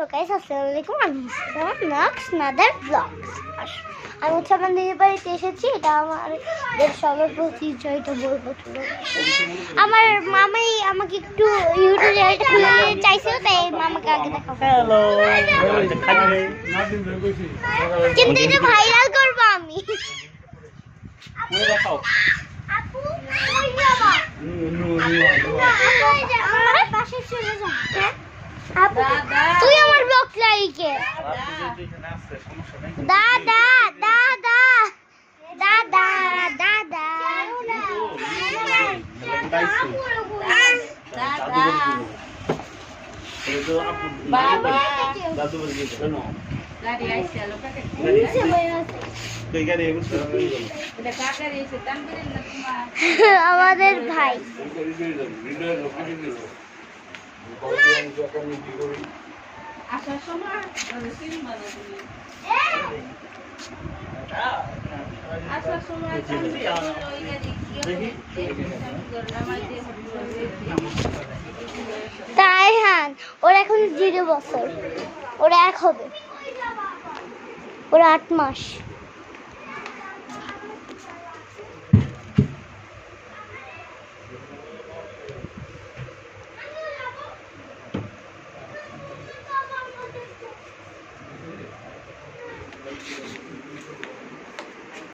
Hello guys, আসসালামু আলাইকুম। আমি আমার নাক্স নাদার ব্লগস। আমি হচ্ছে আমাদের বাড়িতে এসেছি। এটা আমাদের সবার পরিচয়টা বলবো। আমার মামাই আমাকে একটু ইউটিউব চ্যানেলটা খুলে চাইছিল, তাই মামাকে আগে দেখাবো। হ্যালো, কিন্তু এটা ভাইরাল করবো আমি। দেখাও। আপু কই যাবা? আমার পাশে চলে যা। আপু তুই আমার ব্লগ লাইকে দাদা দাদা দাদা দাদা আমাদের ভাই আসার সময় তাই হ্যাঁ, ওর এখন 0 বছর, ওরা 1 হবে, ওরা 8 মাস।